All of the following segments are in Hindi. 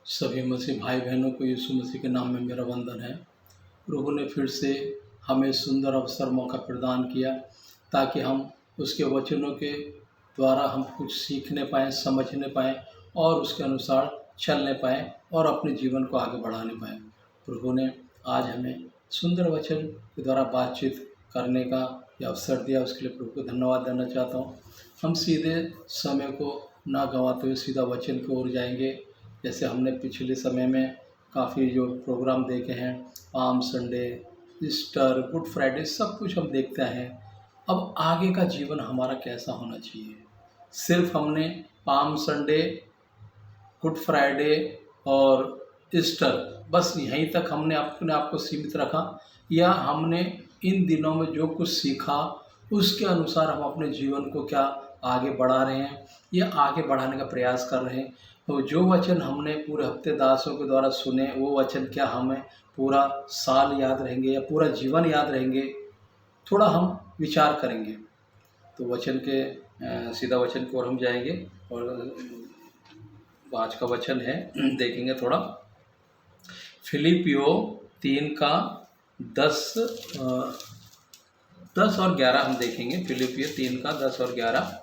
सभी मसीह भाई बहनों को यीशु मसीह के नाम में मेरा वंदन है। प्रभु ने फिर से हमें सुंदर अवसर मौका प्रदान किया ताकि हम उसके वचनों के द्वारा हम कुछ सीखने पाएँ, समझने पाएँ और उसके अनुसार चलने पाएँ और अपने जीवन को आगे बढ़ाने पाएँ। प्रभु ने आज हमें सुंदर वचन के द्वारा बातचीत करने का ये अवसर दिया, उसके लिए प्रभु को धन्यवाद देना चाहता हूँ। हम सीधे समय को ना गंवाते हुए सीधा वचन की ओर जाएंगे। जैसे हमने पिछले समय में काफ़ी जो प्रोग्राम देखे हैं, palm Sunday, Easter, good Friday, सब कुछ हम देखते हैं। अब आगे का जीवन हमारा कैसा होना चाहिए? सिर्फ हमने पाम संडे, गुड फ्राइडे और ईस्टर बस यहीं तक हमने अपने आप को सीमित रखा, या हमने इन दिनों में जो कुछ सीखा उसके अनुसार हम अपने जीवन को क्या आगे बढ़ा रहे हैं या आगे बढ़ाने का प्रयास कर रहे हैं? तो जो वचन हमने पूरे हफ्ते दासों के द्वारा सुने, वो वचन क्या हमें पूरा साल याद रहेंगे या पूरा जीवन याद रहेंगे? थोड़ा हम विचार करेंगे। तो वचन के सीधा वचन की ओर हम जाएंगे और आज का वचन है, देखेंगे थोड़ा। फिलिपियो 3 का 10 और 11 हम देखेंगे। फिलिपियो 3 का 10 और 11।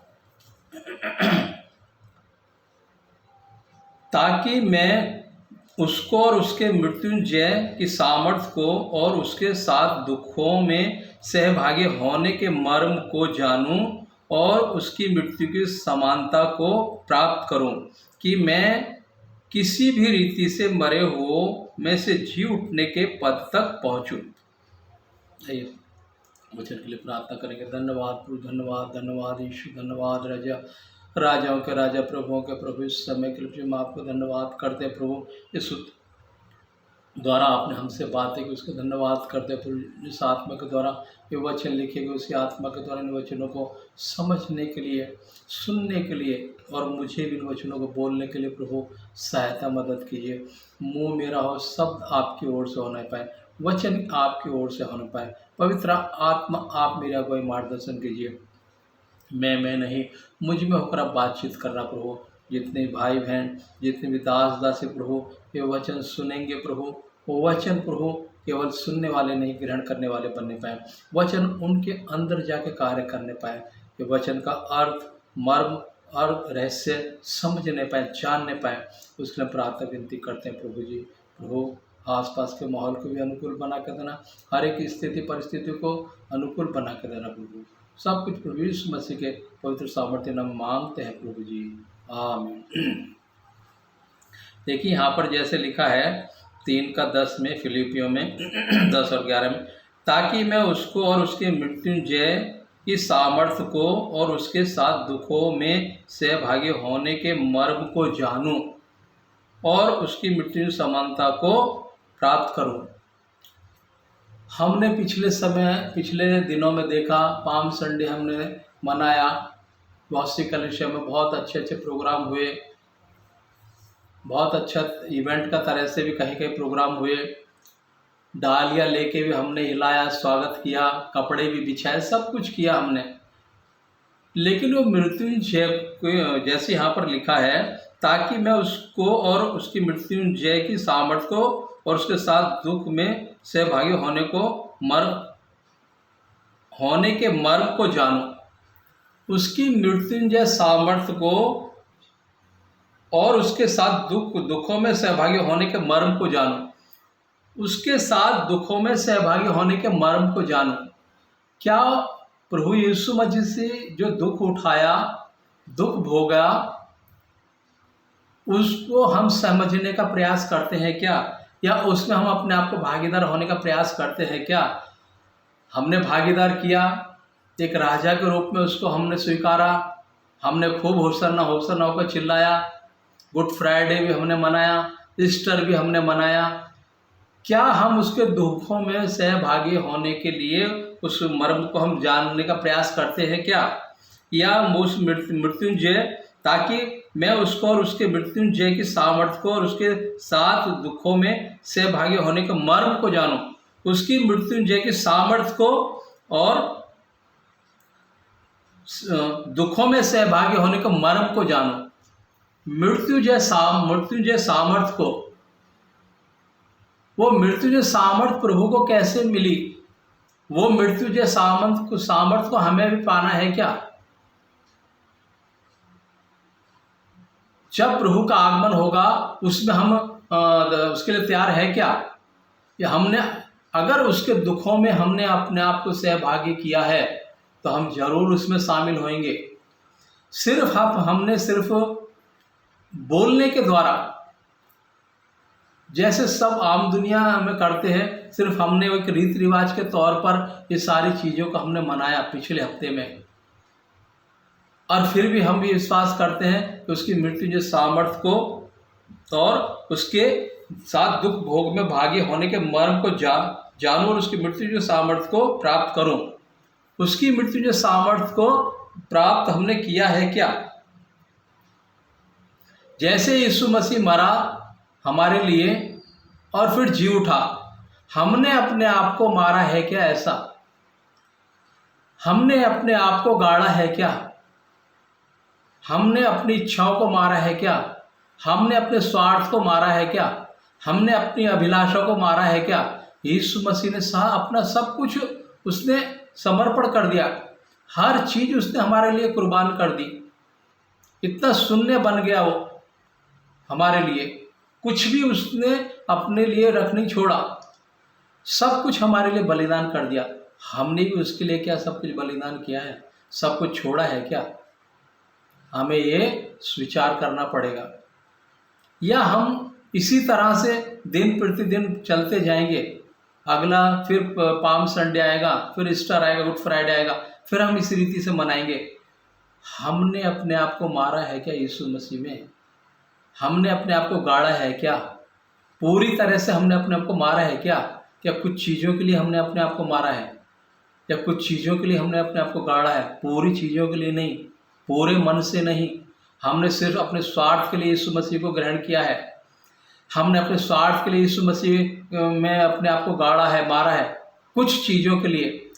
ताकि मैं उसको और उसके मृत्युंजय की सामर्थ्य को और उसके साथ दुखों में सहभागी होने के मर्म को जानूं और उसकी मृत्यु की समानता को प्राप्त करूं, कि मैं किसी भी रीति से मरे हुओं में से जी उठने के पद तक पहुंचूं। आइए वचन के लिए प्रार्थना करेंगे। धन्यवाद प्रभु, धन्यवाद, धन्यवाद यीशु, धन्यवाद राजा, राजाओं के राजा, प्रभुओं के प्रभु, इस समय के लिए हम आपको धन्यवाद करते हैं प्रभु। इस द्वारा आपने हमसे बातें की, उसका धन्यवाद करते हैं प्रभु। इस आत्मा के द्वारा ये वचन लिखे गए, उसी आत्मा के द्वारा इन वचनों को समझने के लिए, सुनने के लिए और मुझे भी इन वचनों को बोलने के लिए प्रभु सहायता, मदद कीजिए। मुँह मेरा हो, शब्द आपकी ओर से होना पाए, वचन आपकी ओर से होना पाए। पवित्र आत्मा आप मेरा कोई मार्गदर्शन कीजिए। मैं नहीं, मुझ में होकर आप बातचीत करना प्रभु। जितने भाई बहन, जितने भी दास दासी प्रभु ये वचन सुनेंगे प्रभु, वो वचन प्रभु केवल सुनने वाले नहीं, ग्रहण करने वाले बनने पाए। वचन उनके अंदर जाके कार्य करने पाए। ये वचन का अर्थ, मर्म और रहस्य समझने पाए, जानने पाए। उसके लिए प्रार्थना विनती करते हैं प्रभु जी। प्रभु आसपास के माहौल को भी अनुकूल बना कर देना, हर एक स्थिति परिस्थिति को अनुकूल बना कर देना प्रभु। सब कुछ प्रभु यीशु मसीह के पवित्र सामर्थ्य नाम मांगते हैं प्रभु जी, आमीन। देखिए यहाँ पर जैसे लिखा है 3 का 10 में, फिलिपियो में 10 और 11 में, ताकि मैं उसको और उसके मृत्युंजय की सामर्थ्य को और उसके साथ दुखों में सहभागी होने के मर्म को जानूं और उसकी मृत्यु समानता को प्राप्त करूं। हमने पिछले दिनों में देखा, पाम संडे हमने मनाया, बहुत सी कलीसिया में बहुत अच्छे प्रोग्राम हुए, बहुत अच्छा इवेंट का तरह से भी कहीं कहीं प्रोग्राम हुए। डालियाँ लेके भी हमने हिलाया, स्वागत किया, कपड़े भी बिछाए, सब कुछ किया हमने। लेकिन वो मृत्युंजय जैसे यहाँ पर लिखा है, ताकि मैं उसको और उसकी मृत्युंजय की सामर्थ्य को और उसके साथ दुख में सहभागी होने के मर्म को जानूं। उसकी मृत्युंजय सामर्थ्य को और उसके साथ दुखों में सहभागी होने के मर्म को जानूं। उसके साथ दुखों में सहभागी होने के मर्म को जानूं। क्या प्रभु यीशु मसीह से जो दुख उठाया, दुख भोगा, उसको हम समझने का प्रयास करते हैं क्या? या उसमें हम अपने आप को भागीदार होने का प्रयास करते हैं क्या? हमने भागीदार किया, एक राजा के रूप में उसको हमने स्वीकारा, हमने खूब होसन्ना होकर चिल्लाया, गुड फ्राइडे भी हमने मनाया, ईस्टर भी हमने मनाया। क्या हम उसके दुखों में सहभागी होने के लिए उस मर्म को हम जानने का प्रयास करते हैं क्या? या उस मृत्युंजय, ताकि मैं उसको और उसके मृत्युंजय की सामर्थ्य को और उसके साथ दुखों में सहभागी होने के मर्म को जानूं, उसकी मृत्युंजय की सामर्थ्य को और दुखों में सहभागी होने के मर्म को जानूं। मृत्युंजय सामर्थ को, वो मृत्युंजय सामर्थ प्रभु को कैसे मिली? वो मृत्युंजय सामर्थ को हमें भी पाना है क्या? जब प्रभु का आगमन होगा उसमें हम उसके लिए तैयार है क्या? या हमने अगर उसके दुखों में हमने अपने आप को सहभागी किया है तो हम जरूर उसमें शामिल होंगे। हमने सिर्फ बोलने के द्वारा, जैसे सब आम दुनिया में करते हैं, सिर्फ हमने एक रीति रिवाज के तौर पर ये सारी चीज़ों को हमने मनाया पिछले हफ्ते में, और फिर भी हम भी विश्वास करते हैं कि उसकी मृत्यु जो सामर्थ्य को और उसके साथ दुख भोग में भागी होने के मर्म को जानूं और उसकी मृत्यु जो सामर्थ्य को प्राप्त करूं। उसकी मृत्यु जो सामर्थ्य को प्राप्त हमने किया है क्या? जैसे यीशु मसीह मरा हमारे लिए और फिर जी उठा, हमने अपने आप को मारा है क्या? ऐसा हमने अपने आप को गाड़ा है क्या? हमने अपनी इच्छाओं को मारा है क्या? हमने अपने स्वार्थ को मारा है क्या? हमने अपनी अभिलाषा को मारा है क्या? यीशु मसीह ने अपना सब कुछ उसने समर्पण कर दिया, हर चीज उसने हमारे लिए कुर्बान कर दी। इतना शून्य बन गया वो हमारे लिए, कुछ भी उसने अपने लिए रख नहीं छोड़ा, सब कुछ हमारे लिए बलिदान कर दिया। हमने भी उसके लिए क्या सब कुछ बलिदान किया है? सब कुछ छोड़ा है क्या? हमें ये विचार करना पड़ेगा। या हम इसी तरह से दिन प्रतिदिन चलते जाएंगे, अगला फिर पाम संडे आएगा, फिर ईस्टर आएगा, गुड फ्राइडे आएगा, फिर हम इसी रीति से मनाएंगे। हमने अपने आप को मारा है क्या यीशु मसीह में? हमने अपने आप को गाड़ा है क्या? पूरी तरह से हमने अपने आप को मारा है क्या? क्या कुछ चीज़ों के लिए हमने अपने आप को मारा है, या कुछ चीज़ों के लिए हमने अपने आप को गाड़ा है? पूरी चीज़ों के लिए नहीं, पूरे मन से नहीं। हमने सिर्फ अपने स्वार्थ के लिए यीशु मसीह को ग्रहण किया है। हमने अपने स्वार्थ के लिए यीशु मसीह में अपने आप को गाड़ा है, मारा है कुछ चीज़ों के लिए,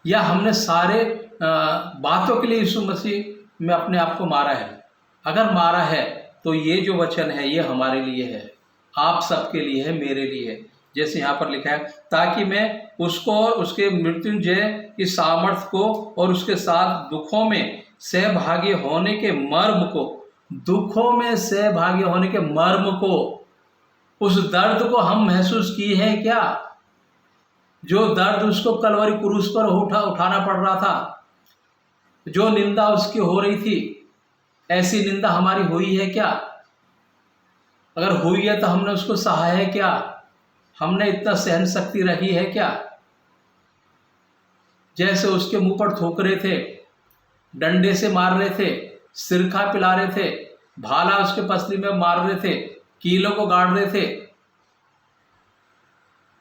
या हमने सारे बातों के लिए यीशु मसीह में अपने आप को मारा है? अगर मारा है तो ये जो वचन है ये हमारे लिए है, आप सबके लिए है, मेरे लिए है। जैसे यहाँ पर लिखा है, ताकि मैं उसको और उसके मृत्युंजय की सामर्थ्य को और उसके साथ दुखों में सहभागी होने के मर्म को, दुखों में सहभागी होने के मर्म को, उस दर्द को हम महसूस किए हैं क्या? जो दर्द उसको कलवरी क्रूस पर उठाना पड़ रहा था, जो निंदा उसकी हो रही थी, ऐसी निंदा हमारी हुई है क्या? अगर हुई है तो हमने उसको सहा है क्या? हमने इतना सहन शक्ति रही है क्या? जैसे उसके मुंह पर थूक रहे थे, डंडे से मार रहे थे, सिरका पिला रहे थे, भाला उसके पसली में मार रहे थे, कीलों को गाड़ रहे थे,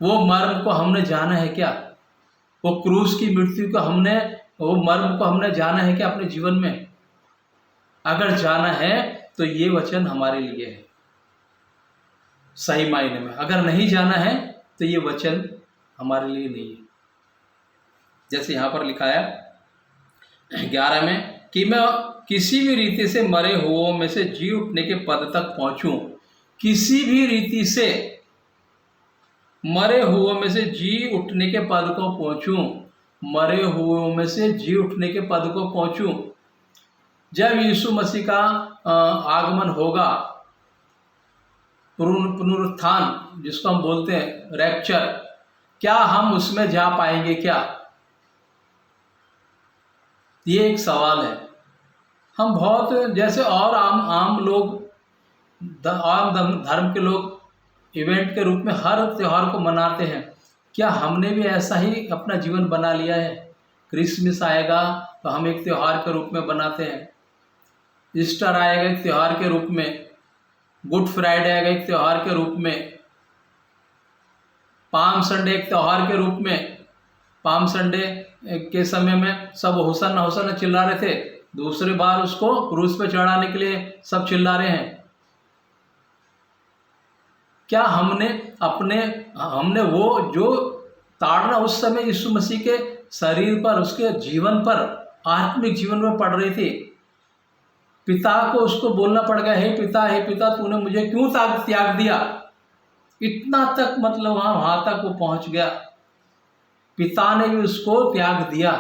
वो मर्म को हमने जाना है क्या? वो क्रूस की मृत्यु को वो मर्म को हमने जाना है क्या अपने जीवन में? अगर जाना है तो ये वचन हमारे लिए है सही मायने में। अगर नहीं जाना है तो ये वचन हमारे लिए नहीं है। जैसे यहाँ पर लिखा है 11 में कि मैं किसी भी रीति से मरे हुओं में से जी उठने के पद तक पहुंचूं। किसी भी रीति से मरे हुओं में से जी उठने के पद को पहुंचूं, मरे हुओं में से जी उठने के पद को पहुंचूं। जब यीशु मसीह का आगमन होगा, पुनरुत्थान जिसको हम बोलते हैं रैप्चर, क्या हम उसमें जा पाएंगे क्या? ये एक सवाल है। हम बहुत जैसे और आम लोग, आम धर्म के लोग इवेंट के रूप में हर त्यौहार को मनाते हैं, क्या हमने भी ऐसा ही अपना जीवन बना लिया है? क्रिसमस आएगा तो हम एक त्यौहार के रूप में बनाते हैं, ईस्टर आएगा एक त्यौहार के रूप में, गुड फ्राइडे आएगा एक त्यौहार के रूप में, पाम संडे एक त्यौहार के रूप में। पाम संडे के समय में सब होसन्ना होसन्ना चिल्ला रहे थे, दूसरी बार उसको क्रूस पे चढ़ाने के लिए सब चिल्ला रहे हैं। क्या हमने वो जो ताड़ना उस समय यीशु मसीह के शरीर पर, उसके जीवन पर, आत्मिक जीवन में पड़ रही थी, पिता को उसको बोलना पड़ गया, हे पिता तूने मुझे क्यों त्याग दिया। इतना तक मतलब वहां तक वो पहुंच गया, पिता ने भी उसको त्याग दिया।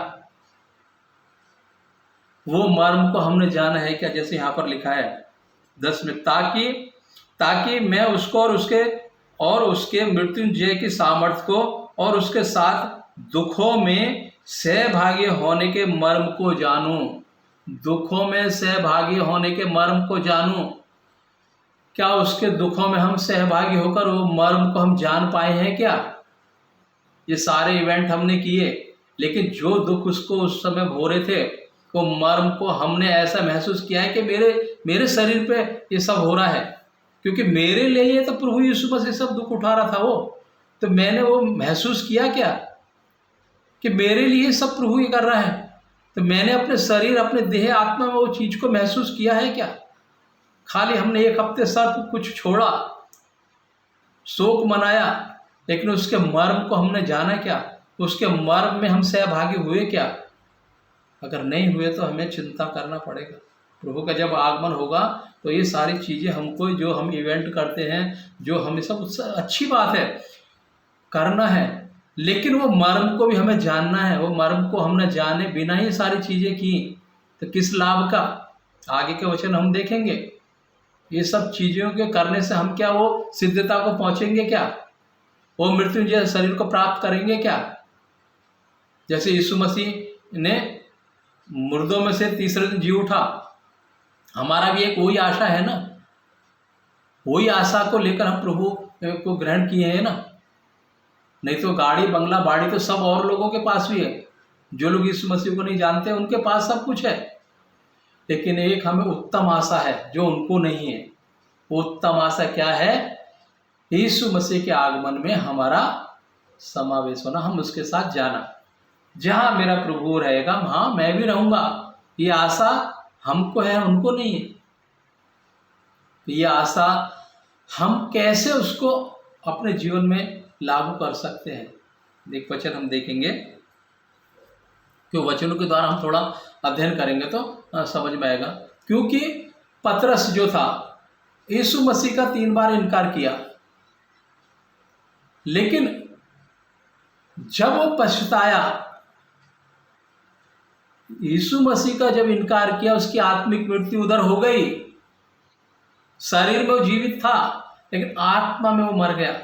वो मर्म को हमने जाना है क्या, जैसे यहाँ पर लिखा है 10 में, ताकि मैं उसको और उसके मृत्युंजय की सामर्थ्य को और उसके साथ दुखों में सहभागी होने के मर्म को जानूं। दुखों में सहभागी होने के मर्म को जानूं। क्या उसके दुखों में हम सहभागी होकर वो मर्म को हम जान पाए हैं क्या। ये सारे इवेंट हमने किए, लेकिन जो दुख उसको उस समय हो रहे थे, वो मर्म को हमने ऐसा महसूस किया है कि मेरे शरीर पे ये सब हो रहा है, क्योंकि मेरे लिए ये तो प्रभु यीशु मसीह सब दुख उठा रहा था वो। तो मैंने वो महसूस किया क्या कि मेरे लिए सब प्रभु ये कर रहा है। तो मैंने अपने शरीर, अपने देह, आत्मा में वो चीज को महसूस किया है क्या। खाली हमने एक हफ्ते सब कुछ छोड़ा, शोक मनाया, लेकिन उसके मर्म को हमने जाना क्या, उसके मर्म में हम सहभागी हुए क्या। अगर नहीं हुए तो हमें चिंता करना पड़ेगा। प्रभु का जब आगमन होगा तो ये सारी चीज़ें हमको, जो हम इवेंट करते हैं, जो हमें सब अच्छी बात है, करना है, लेकिन वो मर्म को भी हमें जानना है। वो मर्म को हमने जाने बिना ही सारी चीज़ें की तो किस लाभ का। आगे के वचन हम देखेंगे, ये सब चीज़ों के करने से हम क्या वो सिद्धता को पहुँचेंगे क्या, वो मृत्युंजय शरीर को प्राप्त करेंगे क्या। जैसे यीशु मसीह ने मुर्दों में से तीसरे दिन जी उठा, हमारा भी एक वही आशा है ना। वही आशा को लेकर हम प्रभु को ग्रहण किए हैं ना। नहीं तो गाड़ी बंगला बाड़ी तो सब और लोगों के पास भी है। जो लोग यीशु मसीह को नहीं जानते उनके पास सब कुछ है, लेकिन एक हमें उत्तम आशा है जो उनको नहीं है। वो उत्तम आशा क्या है, यीशु मसीह के आगमन में हमारा समावेश होना, हम उसके साथ जाना। जहाँ मेरा प्रभु रहेगा वहाँ मैं भी रहूँगा। ये आशा हमको है, उनको नहीं है। ये आशा हम कैसे उसको अपने जीवन में लागू कर सकते हैं। एक वचन हम देखेंगे, क्यों वचनों के द्वारा हम थोड़ा अध्ययन करेंगे तो समझ में आएगा। क्योंकि पतरस जो था, यीशु मसीह का 3 बार इनकार किया, लेकिन जब वो पछताया, यीशु मसीह का जब इनकार किया, उसकी आत्मिक मृत्यु उधर हो गई। शरीर में वो जीवित था, लेकिन आत्मा में वो मर गया।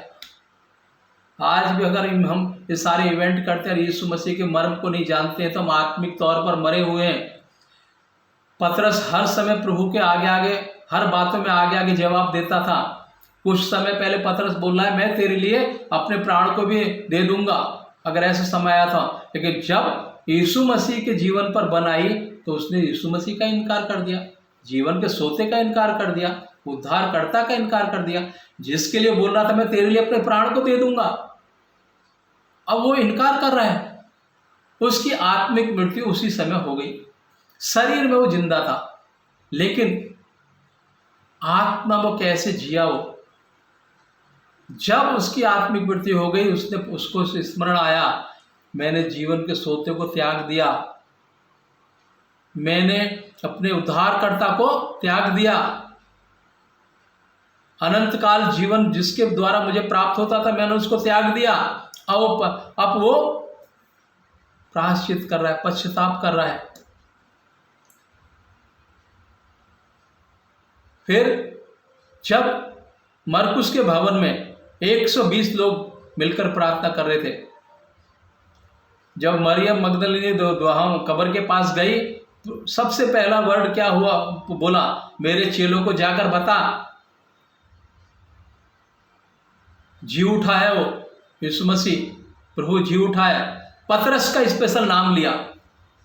आज भी अगर हम ये सारे इवेंट करते हैं, यीशु मसीह के मर्म को नहीं जानते हैं, तो हम आत्मिक तौर पर मरे हुए हैं। पतरस हर समय प्रभु के आगे आगे, हर बातों में आगे आगे जवाब देता था। कुछ समय पहले पतरस बोल रहा है, मैं तेरे लिए अपने प्राण को भी दे दूंगा, अगर ऐसा समय आया था। लेकिन जब यीशु मसीह के जीवन पर बनाई तो उसने यीशु मसीह का इनकार कर दिया, जीवन के सोते का इनकार कर दिया, उद्धारकर्ता का इनकार कर दिया, जिसके लिए बोल रहा था मैं तेरे लिए अपने प्राण को दे दूंगा। अब वो इनकार कर रहा है। उसकी आत्मिक मृत्यु उसी समय हो गई। शरीर में वो जिंदा था, लेकिन आत्मा वो कैसे जिया। वो जब उसकी आत्मिक मृत्यु हो गई, उसको स्मरण आया, मैंने जीवन के सोते को त्याग दिया, मैंने अपने उद्धारकर्ता को त्याग दिया। अनंत काल जीवन जिसके द्वारा मुझे प्राप्त होता था, मैंने उसको त्याग दिया। अब वो प्रायश्चित कर रहा है, पश्चाताप कर रहा है। फिर जब मरकुस के भवन में 120 लोग मिलकर प्रार्थना कर रहे थे, जब मरियम मगदलिनी कब्र के पास गई, तो सबसे पहला वर्ड क्या हुआ, बोला, मेरे चेलों को जाकर बता जी उठा है वो यीशु मसीह, प्रभु जी उठा है। पतरस का स्पेशल नाम लिया,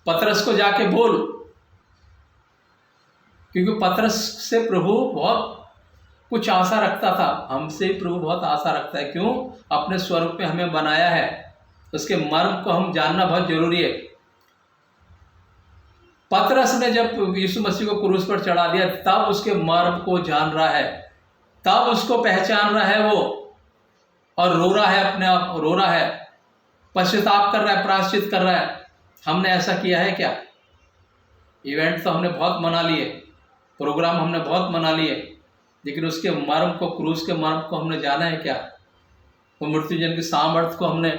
पतरस को जाके बोल, क्योंकि पतरस से प्रभु बहुत कुछ आशा रखता था। हमसे प्रभु बहुत आशा रखता है। क्यों? अपने स्वरूप में हमें बनाया है, उसके मर्म को हम जानना बहुत जरूरी है। पतरस ने जब यीशु मसीह को क्रूस पर चढ़ा दिया, तब उसके मर्म को जान रहा है, तब उसको पहचान रहा है वो, और रो रहा है, अपने आप रो रहा है, पश्चाताप कर रहा है, प्रायश्चित कर रहा है। हमने ऐसा किया है क्या? इवेंट तो हमने बहुत मना लिए, प्रोग्राम हमने बहुत मना लिए, लेकिन उसके मर्म को, क्रूस के मर्म को हमने जाना है क्या? वो मृत्युंजय की सामर्थ्य को हमने,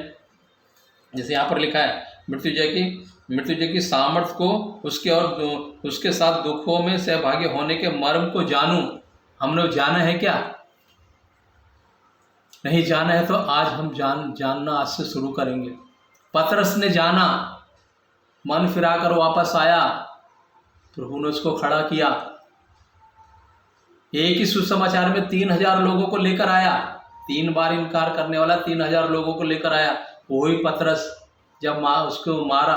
जैसे यहाँ पर लिखा है, मृत्युंजय की सामर्थ्य को, उसके और उसके साथ दुखों में सहभागी होने के मर्म को जानूं। हमने जाना है क्या? नहीं जाना है तो आज हम जानना आज से शुरू करेंगे। पतरस ने जाना, मन फिराकर वापस आया, प्रभु ने उसको खड़ा किया। एक ही सुसमाचार में 3000 लोगों को लेकर आया, 3 बार इनकार करने वाला 3000 लोगों को लेकर आया। वही पतरस जब उसको मारा,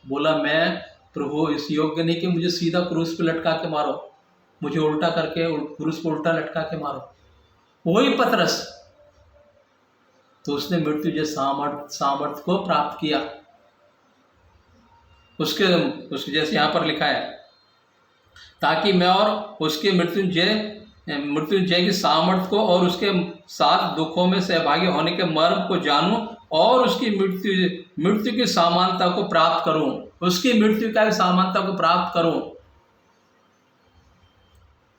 बोला मैं प्रभु इस योग्य नहीं कि मुझे सीधा क्रूस पे लटका के मारो, मुझे उल्टा करके क्रूस पे उल्टा लटका के मारो। वही पतरस, तो उसने मृत्युंजय सामर्थ को प्राप्त किया। उसके जैसे यहाँ पर लिखा है, ताकि मैं और उसके मृत्युंजय की सामर्थ्य को और उसके साथ दुखों में सहभागी होने के मर्म को जानूं और उसकी मृत्यु की समानता को प्राप्त करूं, उसकी मृत्यु का समानता को प्राप्त करूं।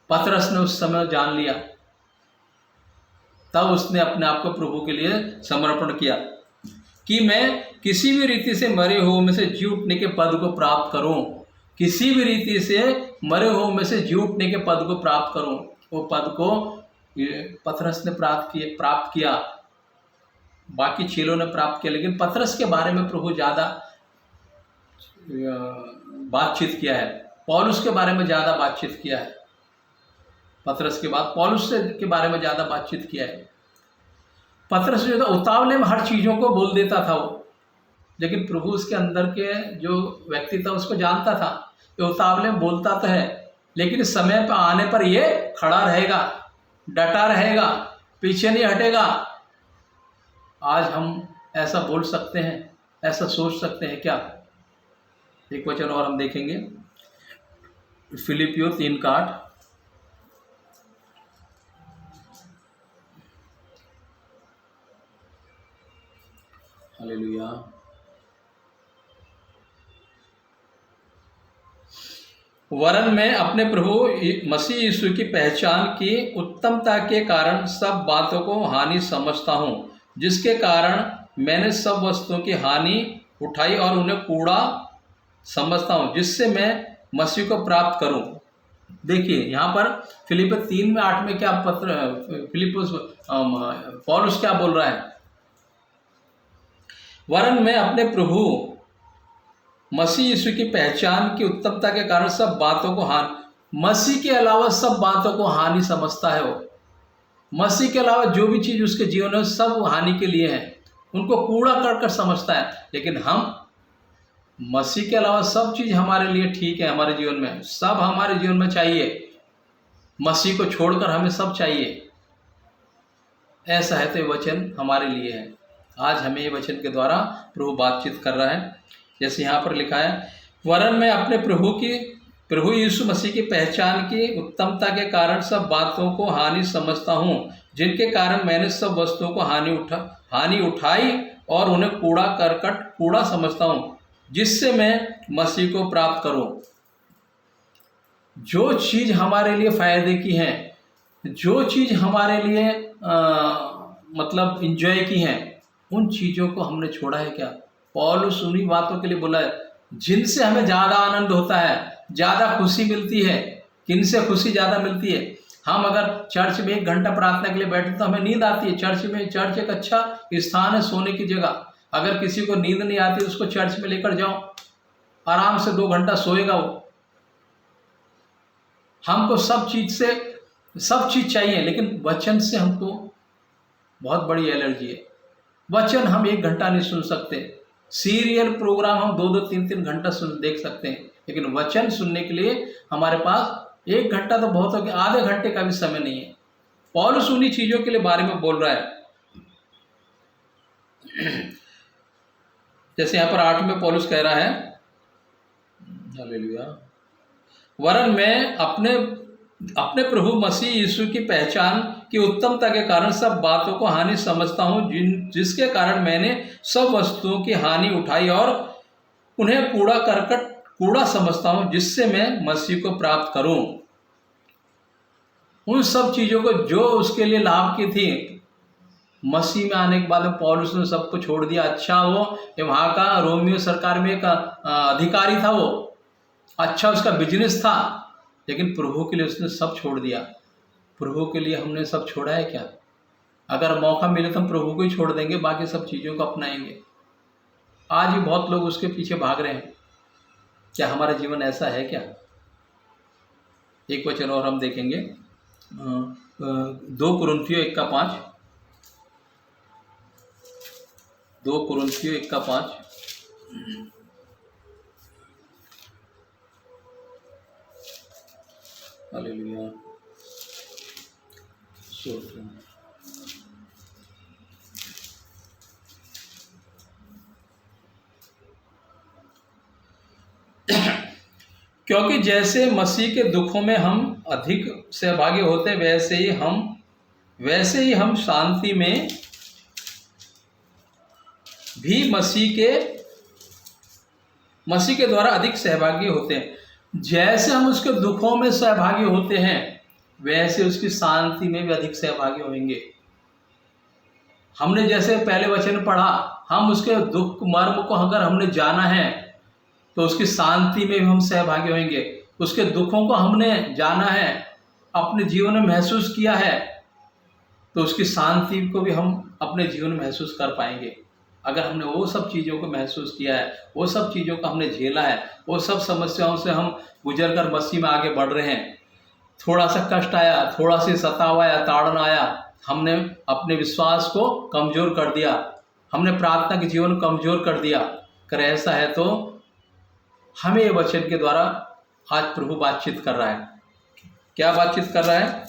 पतरस ने उस समय जान लिया, तब उसने अपने आप को प्रभु के लिए समर्पण किया कि मैं किसी भी रीति से मरे हुए में से जी उठने के पद को प्राप्त करूं, किसी भी रीति से मरे हुए में से जी उठने के पद को प्राप्त करूं। वो पद को पतरस ने प्राप्त किया, बाकी चेलों ने प्राप्त किया, लेकिन पतरस के बारे में प्रभु ज़्यादा बातचीत किया है, पौलुस के बारे में ज़्यादा बातचीत किया है। पतरस के बाद पौलुस के बारे में ज़्यादा बातचीत किया है। पतरस जो था उतावले में हर चीज़ों को बोल देता था वो, लेकिन प्रभु उसके अंदर के जो व्यक्ति था उसको जानता था कि उतावले में बोलता तो है, लेकिन समय पर आने पर ये खड़ा रहेगा, डटा रहेगा, पीछे नहीं हटेगा। आज हम ऐसा बोल सकते हैं, ऐसा सोच सकते हैं क्या? एक वचन और हम देखेंगे, फिलिपियों 3:8। हालेलुया। वरन मैं अपने प्रभु मसीह यीशु की पहचान की उत्तमता के कारण सब बातों को हानि समझता हूँ, जिसके कारण मैंने सब वस्तुओं की हानि उठाई और उन्हें कूड़ा समझता हूँ, जिससे मैं मसीह को प्राप्त करूँ। देखिए यहाँ पर फिलिपियों 3:8 में क्या पौलुस क्या बोल रहा है? वरन मैं अपने प्रभु मसीह यीशु की पहचान की उत्तमता के कारण सब बातों को मसीह के अलावा सब बातों को हानि समझता है। वो मसीह के अलावा जो भी चीज़ उसके जीवन में सब हानि के लिए है, उनको कूड़ा कर समझता है। लेकिन हम मसीह के अलावा सब चीज़ हमारे लिए ठीक है, हमारे जीवन में सब हमारे जीवन में चाहिए, मसीह को छोड़कर हमें सब चाहिए। ऐसा है तो ये वचन हमारे लिए है। आज हमें ये वचन के द्वारा प्रभु बातचीत कर रहा है। जैसे यहाँ पर लिखा है, वरन मैं अपने प्रभु यीशु मसीह की पहचान की उत्तमता के कारण सब बातों को हानि समझता हूँ, जिनके कारण मैंने सब वस्तुओं को हानि उठाई और उन्हें कूड़ा समझता हूँ, जिससे मैं मसीह को प्राप्त करूँ। जो चीज़ हमारे लिए फायदे की है, जो चीज़ हमारे लिए मतलब इंजॉय की है, उन चीज़ों को हमने छोड़ा है क्या? पौलुस उन्हीं बातों के लिए बोला है जिनसे हमें ज़्यादा आनंद होता है, ज़्यादा खुशी मिलती है। किनसे खुशी ज़्यादा मिलती है? हम अगर चर्च में 1 घंटा प्रार्थना के लिए बैठे तो हमें नींद आती है। चर्च एक अच्छा स्थान है सोने की जगह। अगर किसी को नींद नहीं आती उसको चर्च में लेकर जाओ, आराम से 2 घंटा सोएगा वो। हमको सब चीज़ चाहिए, लेकिन वचन से हमको बहुत बड़ी एलर्जी है। वचन हम 1 घंटा नहीं सुन सकते, सीरियल प्रोग्राम हम 2-2, 3-3 घंटा देख सकते हैं, लेकिन वचन सुनने के लिए हमारे पास 1 घंटा तो बहुत हो गया, आधे घंटे का भी समय नहीं है। पौलुस उन्हीं चीज़ों के लिए बारे में बोल रहा है। जैसे यहाँ पर 8 में पौलुस कह रहा है, हालेलुया, वरन मैं अपने प्रभु मसीह यीशु की पहचान की उत्तमता के कारण सब बातों को हानि समझता हूँ, जिसके कारण मैंने सब वस्तुओं की हानि उठाई और उन्हें कूड़ा समझता हूँ, जिससे मैं मसीह को प्राप्त करूँ। उन सब चीज़ों को जो उसके लिए लाभ की थी, मसीह में आने के बाद में पौलुस ने सबको छोड़ दिया। अच्छा वो वहाँ का रोमियो सरकार में एक अधिकारी था, वो अच्छा उसका बिजनेस था, लेकिन प्रभु के लिए उसने सब छोड़ दिया। प्रभु के लिए हमने सब छोड़ा है क्या? अगर मौका मिले तो हम प्रभु को ही छोड़ देंगे, बाकी सब चीज़ों को अपनाएंगे। आज भी बहुत लोग उसके पीछे भाग रहे हैं। क्या हमारा जीवन ऐसा है क्या? एक वचन और हम देखेंगे, 2 कुरिन्थियों 1:5। 2 कुरिन्थियों 1:5। हालेलुया। स्तोत्र। क्योंकि जैसे मसीह के दुखों में हम अधिक सहभागी होते, वैसे ही हम शांति में भी मसीह के द्वारा अधिक सहभागी होते हैं। जैसे हम उसके दुखों में सहभागी होते हैं, वैसे उसकी शांति में भी अधिक सहभागी होंगे। हमने जैसे पहले वचन पढ़ा, हम उसके दुख मर्म को अगर हमने जाना है तो उसकी शांति में भी हम सहभागी होंगे। उसके दुखों को हमने जाना है, अपने जीवन में महसूस किया है, तो उसकी शांति को भी हम अपने जीवन में महसूस कर पाएंगे। अगर हमने वो सब चीज़ों को महसूस किया है, वो सब चीज़ों को हमने झेला है, वो सब समस्याओं से हम गुजर कर मसीह में आगे बढ़ रहे हैं, थोड़ा सा कष्ट आया, थोड़ा सी सताव आया, ताड़न आया, हमने अपने विश्वास को कमज़ोर कर दिया, हमने प्रार्थना के जीवन को कमज़ोर कर दिया। अगर ऐसा है तो हमें ये वचन के द्वारा आज प्रभु बातचीत कर रहा है। क्या बातचीत कर रहा है?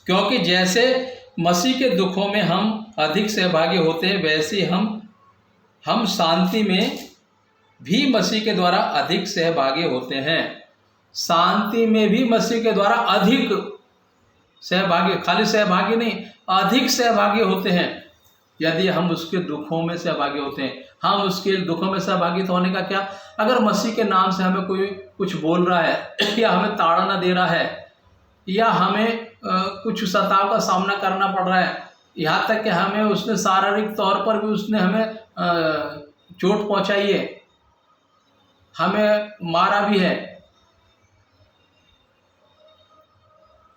क्योंकि जैसे मसीह के दुखों में हम अधिक सहभागी होते हैं, वैसे ही हम शांति में भी मसीह के द्वारा अधिक सहभागी होते हैं। शांति में भी मसीह के द्वारा अधिक सहभागी, खाली सहभागी नहीं, अधिक सहभागी होते हैं यदि हम उसके दुखों में सहभागी होते हैं। हम उसके दुखों में सहभागी होने का क्या? अगर मसीह के नाम से हमें कोई कुछ बोल रहा है या हमें ताड़ना दे रहा है या हमें कुछ सताव का सामना करना पड़ रहा है, यहाँ तक कि हमें उसने शारीरिक तौर पर भी उसने हमें चोट पहुँचाई है, हमें मारा भी है,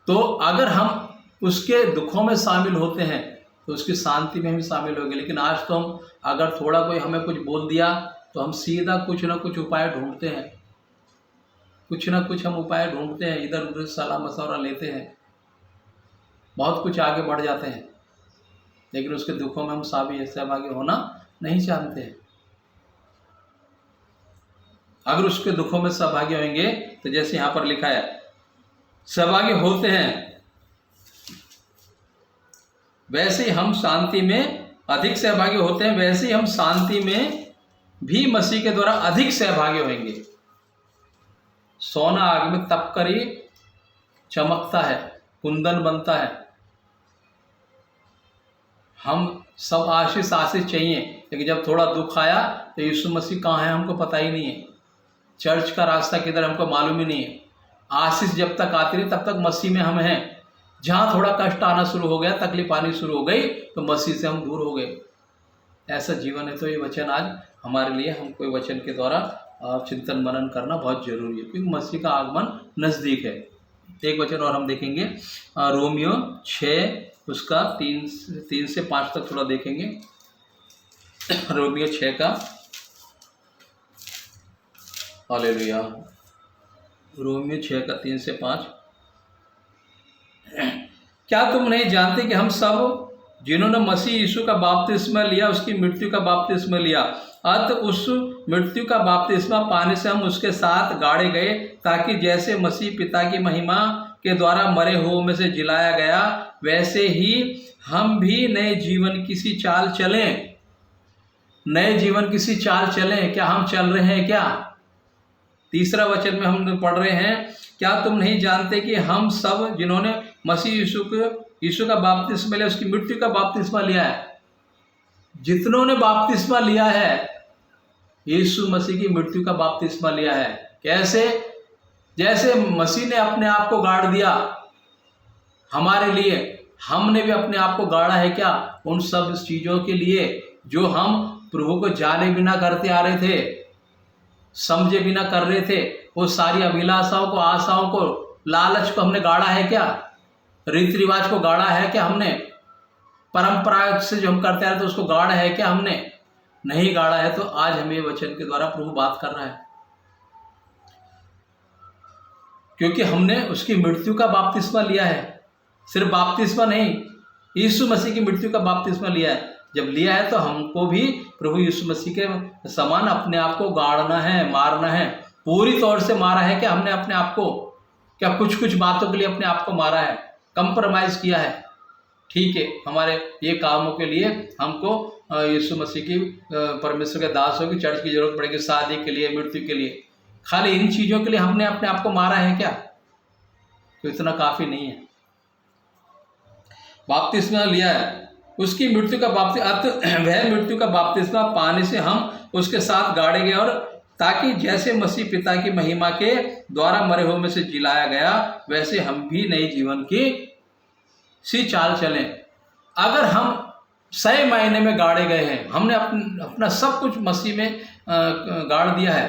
तो अगर हम उसके दुखों में शामिल होते हैं तो उसकी शांति में भी शामिल होंगे। लेकिन आज तो हम अगर थोड़ा कोई हमें कुछ बोल दिया तो हम सीधा कुछ ना कुछ उपाय ढूंढते हैं, कुछ ना कुछ हम उपाय ढूंढते हैं, इधर उधर सलाह मशवरा लेते हैं, बहुत कुछ आगे बढ़ जाते हैं, लेकिन उसके दुखों में हम सहभागी होना नहीं चाहते हैं। अगर उसके दुखों में सहभागी होंगे तो जैसे यहाँ पर लिखा है, सहभागी होते हैं, वैसे ही हम शांति में अधिक सहभागी होते हैं, वैसे ही हम शांति में भी मसीह के द्वारा अधिक सहभागी होंगे। सोना आग में तप कर ही चमकता है, कुंदन बनता है। हम सब आशीष चाहिए, लेकिन जब थोड़ा दुख आया तो यीशु मसीह कहाँ है हमको पता ही नहीं है, चर्च का रास्ता किधर हमको मालूम ही नहीं है। आशीष जब तक आती रही तब तक मसीह में हम हैं। जहाँ थोड़ा कष्ट आना शुरू हो गया, तकलीफ आनी शुरू हो गई, तो मसीह से हम दूर हो गए। ऐसा जीवन है। तो ये वचन आज हमारे लिए, हमको वचन के द्वारा चिंतन मनन करना बहुत जरूरी है, क्योंकि मसीह का आगमन नज़दीक है। एक वचन और हम देखेंगे, रोमियो 6 उसका 3 से 5 तक थोड़ा देखेंगे। रोमियो 6 का, हालेलुया, रोमियो 6 का 3 से 5। क्या तुम नहीं जानते कि हम सब जिन्होंने मसीह यीशु का बपतिस्मा लिया, उसकी मृत्यु का बपतिस्मा लिया, अतः उस मृत्यु का बपतिस्मा पाने से हम उसके साथ गाड़े गए, ताकि जैसे मसीह पिता की महिमा के द्वारा मरे हुओं में से जिलाया गया, वैसे ही हम भी नए जीवन किसी चाल चलें। नए जीवन किसी चाल चलें। क्या हम चल रहे हैं क्या? तीसरा वचन में हम पढ़ रहे हैं, क्या तुम नहीं जानते कि हम सब जिन्होंने मसीह यीशु का बपतिस्मा लिया, उसकी मृत्यु का बपतिस्मा लिया है। जितनों ने बपतिस्मा लिया है, यीशु मसीह की मृत्यु का बपतिस्मा लिया है। कैसे? जैसे मसीह ने अपने आप को गाड़ दिया हमारे लिए, हमने भी अपने आप को गाड़ा है क्या उन सब चीज़ों के लिए जो हम प्रभु को जाने बिना करते आ रहे थे, समझे बिना कर रहे थे। वो सारी अभिलाषाओं को, आशाओं को, लालच को हमने गाड़ा है क्या? रीति रिवाज को गाड़ा है क्या हमने? परंपरा से जो हम करते आ रहे थे उसको गाड़ा है क्या हमने? नहीं गाड़ा है। तो आज हमें वचन के द्वारा प्रभु बात कर रहा है, क्योंकि हमने उसकी मृत्यु का बपतिस्मा लिया है। सिर्फ बपतिस्मा नहीं, यीशु मसीह की मृत्यु का बपतिस्मा लिया है। जब लिया है तो हमको भी प्रभु यीशु मसीह के समान अपने आप को गाड़ना है, मारना है। पूरी तौर से मारा है क्या हमने अपने आप को? क्या कुछ कुछ बातों के लिए अपने आप को मारा है, कंप्रोमाइज किया है? ठीक है, हमारे ये कामों के लिए हमको यीशु मसीह की, परमेश्वर के दासों की, चर्च की जरूरत पड़ेगी, शादी के लिए, मृत्यु के लिए। खाली इन चीज़ों के लिए हमने अपने आप को मारा है क्या? तो इतना काफ़ी नहीं है। बपतिस्मा लिया है, उसकी मृत्यु का वह मृत्यु का बपतिस्मा पाने से हम उसके साथ गाड़े गए, और ताकि जैसे मसीह पिता की महिमा के द्वारा मरे हुए में से जिलाया गया, वैसे हम भी नई जीवन की सी चाल चलें। अगर हम सही मायने में गाड़े गए हैं, हमने अपना सब कुछ मसीह में गाड़ दिया है,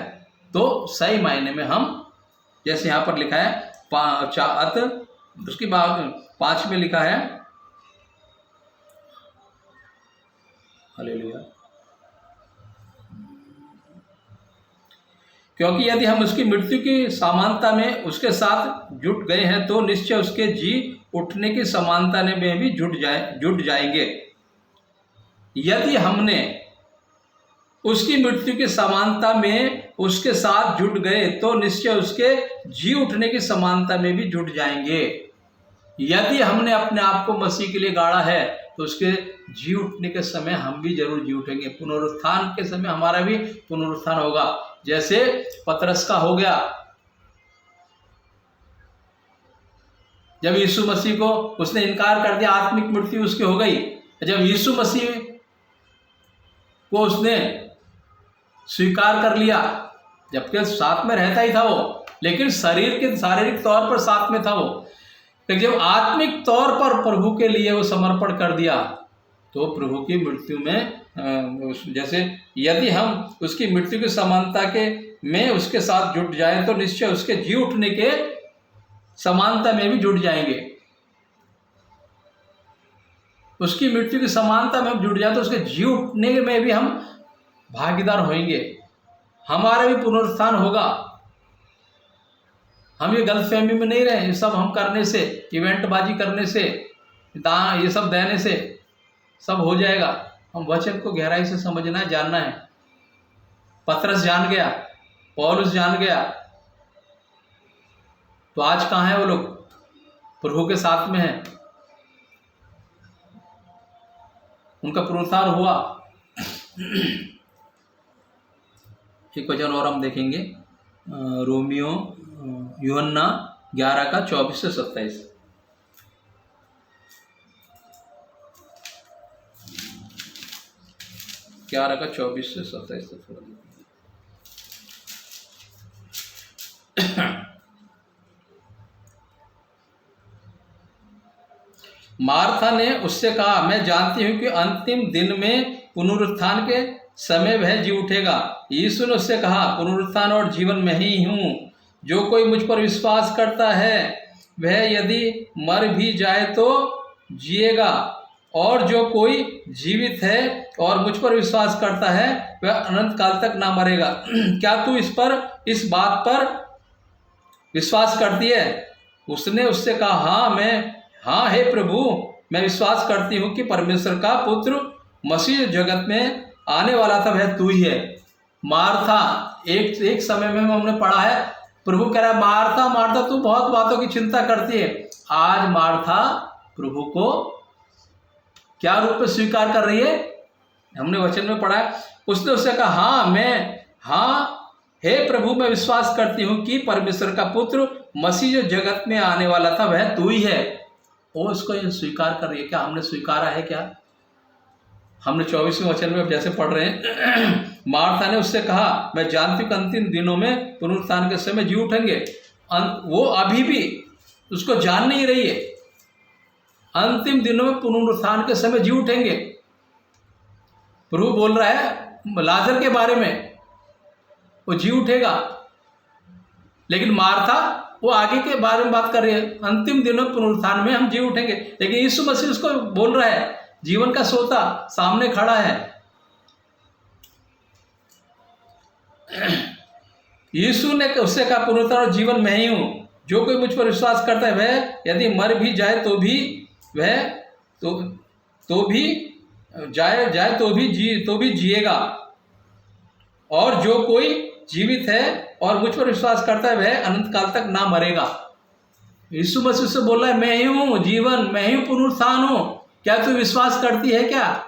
तो सही मायने में हम, जैसे यहाँ पर लिखा है उसकी बाद 5 में लिखा है, हालेलुया, क्योंकि यदि हम उसकी मृत्यु की समानता में उसके साथ जुट गए हैं तो निश्चय उसके जी उठने की समानता में भी जुट जाएंगे। यदि हमने उसकी मृत्यु की समानता में उसके साथ जुट गए तो निश्चय उसके जी उठने की समानता में भी जुट जाएंगे। यदि हमने अपने आप को मसीह के लिए गाड़ा है तो उसके जी उठने के समय हम भी जरूर जी उठेंगे। पुनरुत्थान के समय हमारा भी पुनरुत्थान होगा, जैसे पतरस का हो गया। जब यीशु मसीह को उसने इनकार कर दिया, आत्मिक मृत्यु उसकी हो गई। जब यीशु मसीह को उसने स्वीकार कर लिया, जबकि साथ में रहता ही था वो, लेकिन शारीरिक तौर पर साथ में था वो, लेकिन जब आत्मिक तौर पर प्रभु के लिए वो समर्पण कर दिया तो प्रभु की मृत्यु में, जैसे यदि हम उसकी मृत्यु की समानता में उसके साथ जुट जाएं तो निश्चय उसके जी उठने के समानता में भी जुट जाएंगे। उसकी मृत्यु की समानता में हम जुट जाए तो उसके जी उठने में भी हम भागीदार होंगे, हमारा भी पुनरुत्थान होगा। हम ये गलतफहमी में नहीं रहे, ये सब हम करने से, इवेंटबाजी करने से, ये सब देने से सब हो जाएगा। हम वचन को गहराई से समझना है, जानना है। पतरस जान गया, पौलुस जान गया, तो आज कहाँ है वो लोग? प्रभु के साथ में हैं, उनका पुनरुत्थान हुआ। एक वचन और हम देखेंगे, रोमियो यूहन्ना 11 का 24 से 27। ग्यारह का 24 से 27 तक थोड़ा। मार्था ने उससे कहा, मैं जानती हूं कि अंतिम दिन में पुनरुत्थान के समय वह जी उठेगा। यीशु ने उससे कहा, पुनरुत्थान और जीवन में ही हूँ। जो कोई मुझ पर विश्वास करता है वह यदि मर भी जाए तो जिएगा, और जो कोई जीवित है और मुझ पर विश्वास करता है वह अनंत काल तक ना मरेगा। क्या तू इस बात पर विश्वास करती है? उसने उससे कहा, हाँ हे प्रभु, मैं विश्वास करती हूँ कि परमेश्वर का पुत्र मसीह जगत में आने वाला था, वह तू ही है। मार्था, एक समय में हमने पढ़ा है, प्रभु कह रहा है, मार्था मार्था तू बहुत बातों की चिंता करती है। आज मार्था प्रभु को क्या रूप में स्वीकार कर रही है? हमने वचन में पढ़ा है, उसने उससे कहा, हाँ हे प्रभु, मैं विश्वास करती हूँ कि परमेश्वर का पुत्र मसीह जो जगत में आने वाला था वह तू ही है। वो इसको स्वीकार कर रही है। क्या हमने स्वीकारा है? क्या हमने 24वें वचन में जैसे पढ़ रहे हैं, मार्था ने उससे कहा, मैं जानती हूँ कि अंतिम दिनों में पुनरुत्थान के समय जी उठेंगे। वो अभी भी उसको जान नहीं रही है। अंतिम दिनों में पुनरुत्थान के समय जी उठेंगे। प्रभु बोल रहा है लाजर के बारे में, वो जी उठेगा। लेकिन मार्था वो आगे के बारे में बात कर रही है, अंतिम दिनों पुनरुत्थान में हम जी उठेंगे। लेकिन यीशु मसीह उसको बोल रहा है, जीवन का सोता सामने खड़ा है। यीशु ने उससे कहा पुनरुत्थान और जीवन मैं ही हूं, जो कोई मुझ पर विश्वास करता है वह यदि मर भी जाए तो भी वह तो भी जाए तो भी जिएगा। और जो कोई जीवित है और मुझ पर विश्वास करता है वह अनंत काल तक ना मरेगा। यीशु मसीह से बोल रहा है मैं ही हूँ जीवन, मैं ही हूँ पुनरुत्थान हूँ। क्या तू विश्वास करती है? क्या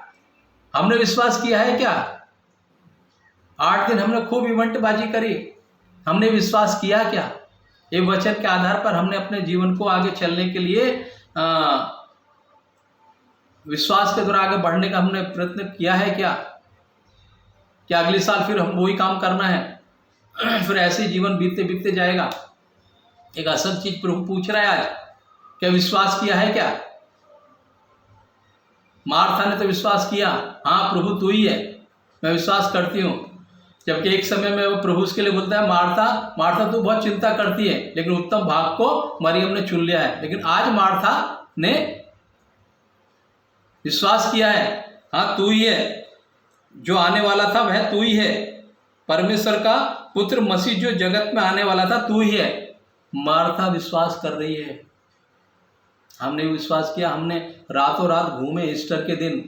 हमने विश्वास किया है? क्या 8 दिन हमने खूब इवेंटबाजी करी, हमने विश्वास किया क्या? ये वचन के आधार पर हमने अपने जीवन को आगे चलने के लिए विश्वास के द्वारा आगे बढ़ने का हमने प्रयत्न किया है क्या? क्या अगले साल फिर हम वही काम करना है? फिर ऐसे ही जीवन बीतते बीतते जाएगा। एक असल चीज प्रभु पूछ रहा है आज, क्या विश्वास किया है क्या? मार्था ने तो विश्वास किया, हाँ प्रभु तू ही है, मैं विश्वास करती हूँ। जबकि एक समय में वो प्रभु उसके लिए बोलता है मार्था तू बहुत चिंता करती है, लेकिन उत्तम भाग को मरियम ने चुन लिया है। लेकिन आज मार्था ने विश्वास किया है, हाँ तू ही है, जो आने वाला था वह तू ही है, परमेश्वर का पुत्र मसीह जो जगत में आने वाला था तू ही है। मार्था विश्वास कर रही है, हमने विश्वास किया। हमने रातों रात घूमे ईस्टर के दिन।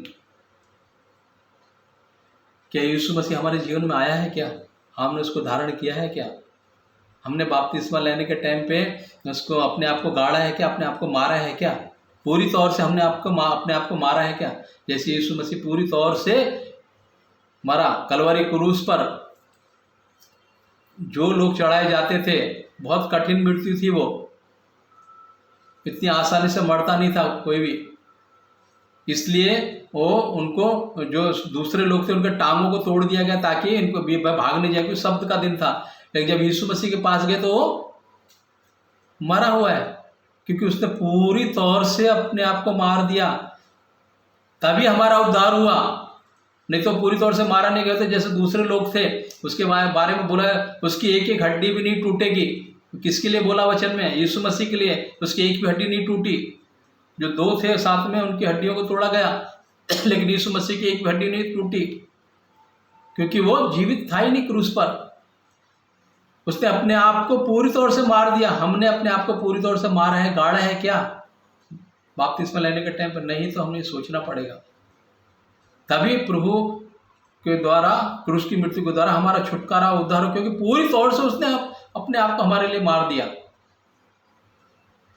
क्या यीशु मसीह हमारे जीवन में आया है? क्या हमने उसको धारण किया है? क्या हमने बपतिस्मा लेने के टाइम पे उसको अपने आप को गाड़ा है? क्या अपने आप को मारा है? क्या पूरी तौर से हमने अपने आप को मारा है? क्या जैसे यीशु मसीह पूरी तौर से मरा कलवरी क्रूस पर, जो लोग चढ़ाए जाते थे, बहुत कठिन मृत्यु थी वो, इतनी आसानी से मरता नहीं था कोई भी। इसलिए वो उनको जो दूसरे लोग थे उनके टांगों को तोड़ दिया गया ताकि इनको भाग नहीं जाए, क्योंकि शब्द का दिन था। लेकिन जब यीशु मसीह के पास गए तो वो मरा हुआ है, क्योंकि उसने पूरी तौर से अपने आप को मार दिया, तभी हमारा उद्धार हुआ। नहीं तो पूरी तौर से मारा नहीं गया। तो जैसे दूसरे लोग थे उसके बारे में बोला उसकी एक एक हड्डी भी नहीं टूटेगी। किसके लिए बोला वचन में? यीशु मसीह के लिए। उसकी एक भी हड्डी नहीं टूटी। जो 2 थे साथ में उनकी हड्डियों को तोड़ा गया, लेकिन यीशु मसीह की एक भी हड्डी नहीं टूटी, क्योंकि वो जीवित था ही नहीं क्रूस पर। उसने अपने आप को पूरी तौर से मार दिया। हमने अपने आप को पूरी तौर से मारा है, गाड़ा है क्या बपतिस्मा लेने के टाइम पर? नहीं। तो हमें सोचना पड़ेगा। तभी प्रभु के द्वारा, क्रूस की मृत्यु के द्वारा हमारा छुटकारा उद्धार हो, क्योंकि पूरी तौर से उसने अपने आप को हमारे लिए मार दिया।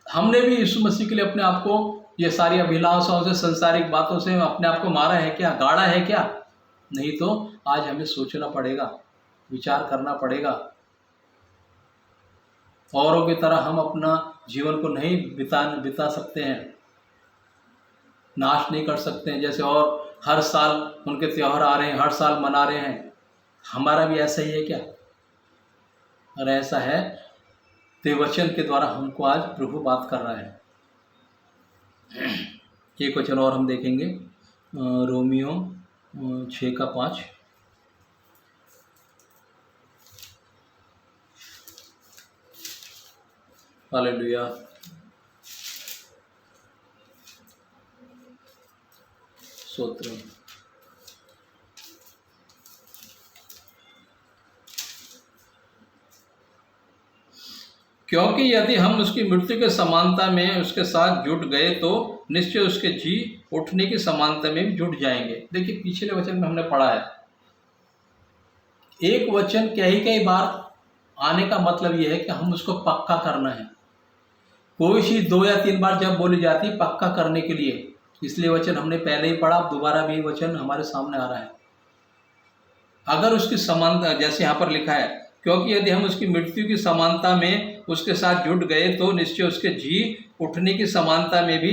हमने भी यीशु मसीह के लिए अपने आप को ये सारी अभिलाषाओं से, सांसारिक बातों से अपने आप को मारा है क्या? गाड़ा है क्या? नहीं। तो आज हमें सोचना पड़ेगा, विचार करना पड़ेगा। औरों की तरह हम अपना जीवन को नहीं बिता सकते हैं, नाश नहीं कर सकते हैं। जैसे और हर साल उनके त्यौहार आ रहे हैं, हर साल मना रहे हैं, हमारा भी ऐसा ही है क्या? अगर ऐसा है तो वचन के द्वारा हमको आज प्रभु बात कर रहा है। एक वचन और हम देखेंगे, रोमियो 6:5। हालेलुया। स्तोत्र। क्योंकि यदि हम उसकी मृत्यु के समानता में उसके साथ जुट गए तो निश्चय उसके जी उठने की समानता में भी जुट जाएंगे। देखिए पिछले वचन में हमने पढ़ा है, एक वचन कई बार आने का मतलब यह है कि हम उसको पक्का करना है। कोई चीज 2 या 3 बार जब बोली जाती है पक्का करने के लिए, इसलिए वचन हमने पहले ही पढ़ा, दोबारा भी वचन हमारे सामने आ रहा है। अगर उसकी समानता, जैसे यहाँ पर लिखा है, क्योंकि यदि हम उसकी मृत्यु की समानता में उसके साथ जुट गए तो निश्चय उसके जी उठने की समानता में भी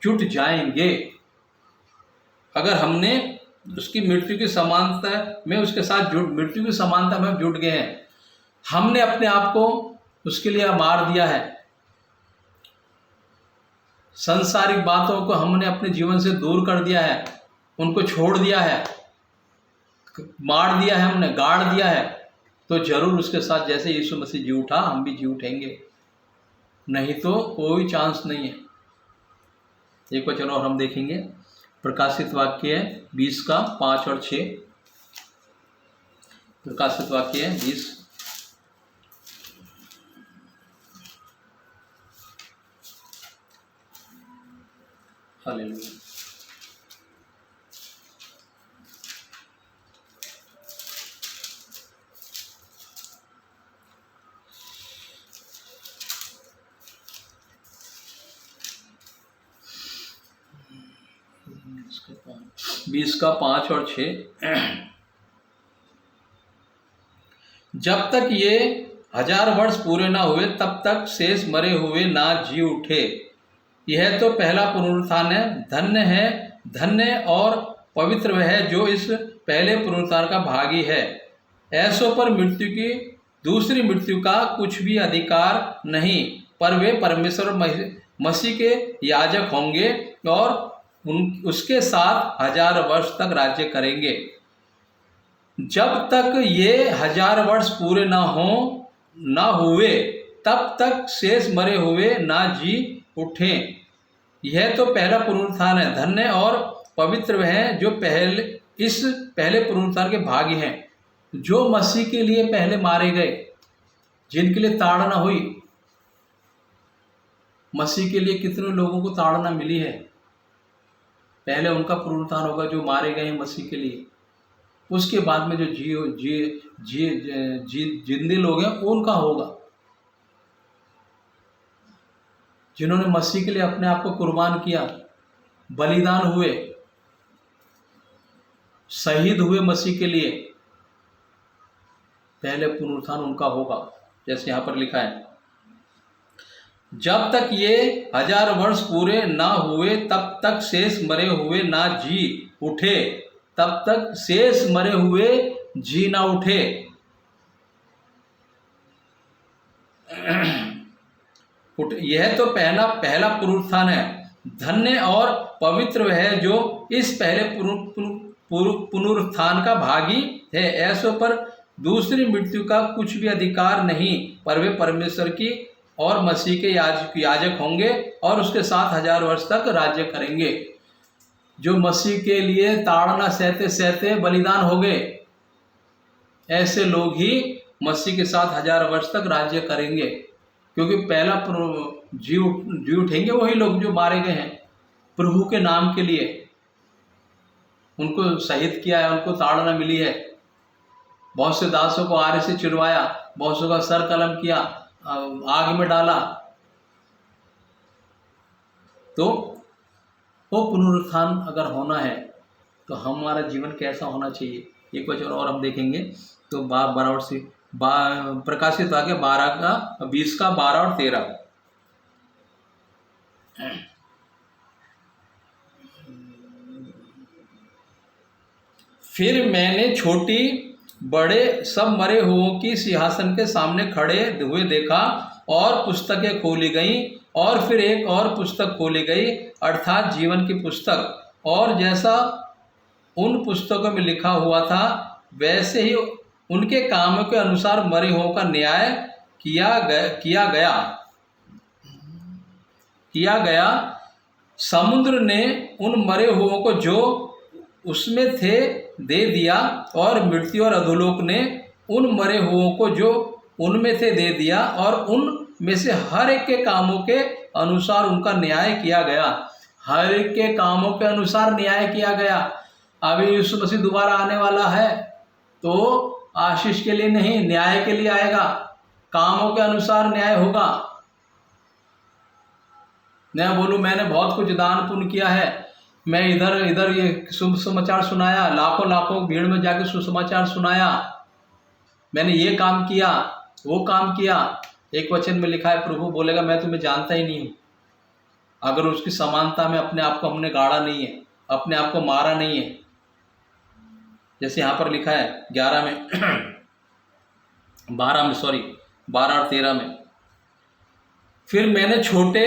जुट जाएंगे। अगर हमने उसकी मृत्यु की समानता में उसके साथ मृत्यु की समानता में जुट गए हैं, हमने अपने आप को उसके लिए मार दिया है। सांसारिक बातों को हमने अपने जीवन से दूर कर दिया है, उनको छोड़ दिया है, मार दिया है, हमने गाड़ दिया है, तो जरूर उसके साथ जैसे यीशु मसीह जी उठा हम भी जी उठेंगे, नहीं तो कोई चांस नहीं है। एक वचन और हम देखेंगे, प्रकाशित वाक्य है 20 का 5 और 6। प्रकाशित वाक्य है 20 हालेलुया। बीस का 5 और 6। जब तक ये 1000 वर्ष पूरे ना हुए तब तक शेष मरे हुए ना जी उठे। यह तो पहला पुनरुत्थान है, धन्य और पवित्र वह है जो इस पहले पुनरुत्थान का भागी है। ऐसों पर मृत्यु की दूसरी मृत्यु का कुछ भी अधिकार नहीं, पर वे परमेश्वर मसीह के याजक होंगे और उसके साथ 1000 वर्ष तक राज्य करेंगे। जब तक ये 1000 वर्ष पूरे ना हुए तब तक शेष मरे हुए ना जी उठें। यह तो पहला पुनरुत्थान है, धन्य और पवित्र वह है जो इस पहले पुनरुत्थान के भागी हैं, जो मसीह के लिए पहले मारे गए, जिनके लिए ताड़ना हुई। मसीह के लिए कितने लोगों को ताड़ना मिली है, पहले उनका पुनरुत्थान होगा जो मारे गए हैं मसीह के लिए। उसके बाद में जो जिंदे लोग हैं उनका होगा, जिन्होंने मसीह के लिए अपने आप को कुर्बान किया, बलिदान हुए, शहीद हुए मसीह के लिए। पहले पुनरुत्थान उनका होगा, जैसे यहाँ पर लिखा है, जब तक ये 1000 वर्ष पूरे ना हुए तब तक शेष मरे हुए ना जी उठे, तब तक शेष मरे हुए जी ना उठे। यह तो पहला पुनरुत्थान है, धन्य और पवित्र वह है जो इस पहले पुनरुत्थान का भागी है। ऐसों पर दूसरी मृत्यु का कुछ भी अधिकार नहीं, पर वे परमेश्वर की और मसीह के याजक होंगे और उसके साथ 1000 वर्ष तक राज्य करेंगे। जो मसीह के लिए ताड़ना सहते सहते बलिदान हो गए, ऐसे लोग ही मसीह के साथ 1000 वर्ष तक राज्य करेंगे, क्योंकि पहला जी उठेंगे वही लोग जो मारे गए हैं प्रभु के नाम के लिए। उनको शहीद किया है, उनको ताड़ना मिली है, बहुत से दासों को आरे से चिरवाया, बहुत सौ का सर कलम किया, आग में डाला। तो वो पुनरुत्थान अगर होना है तो हमारा जीवन कैसा होना चाहिए, एक वचन और हम देखेंगे। तो प्रकाशित वाक्य 20 का 12 और 13। फिर मैंने छोटी बड़े सब मरे हुओं की सिंहासन के सामने खड़े हुए देखा, और पुस्तकें खोली गईं, और फिर एक और पुस्तक खोली गई, अर्थात जीवन की पुस्तक। और जैसा उन पुस्तकों में लिखा हुआ था वैसे ही उनके कामों के अनुसार मरे हुओं का न्याय किया गया। समुद्र ने उन मरे हुओं को जो उसमें थे दे दिया, और मृत्यु और अधोलोक ने उन मरे हुओं को जो उनमें थे दे दिया, और उनमें से हर एक के कामों के अनुसार उनका न्याय किया गया। हर एक के कामों के अनुसार न्याय किया गया। अभी यीशु मसीह दोबारा आने वाला है तो आशीष के लिए नहीं, न्याय के लिए आएगा। कामों के अनुसार न्याय होगा। मैं बोलूं मैंने बहुत कुछ दान पुण्य किया है, मैं इधर ये सुसमाचार सुनाया, लाखों भीड़ में जाके सुसमाचार सुनाया, मैंने ये काम किया, वो काम किया। एक वचन में लिखा है, प्रभु बोलेगा मैं तुम्हें जानता ही नहीं हूँ। अगर उसकी समानता में अपने आप को हमने गाड़ा नहीं है, अपने आप को मारा नहीं है, जैसे यहाँ पर लिखा है 12 और 13 में, फिर मैंने छोटे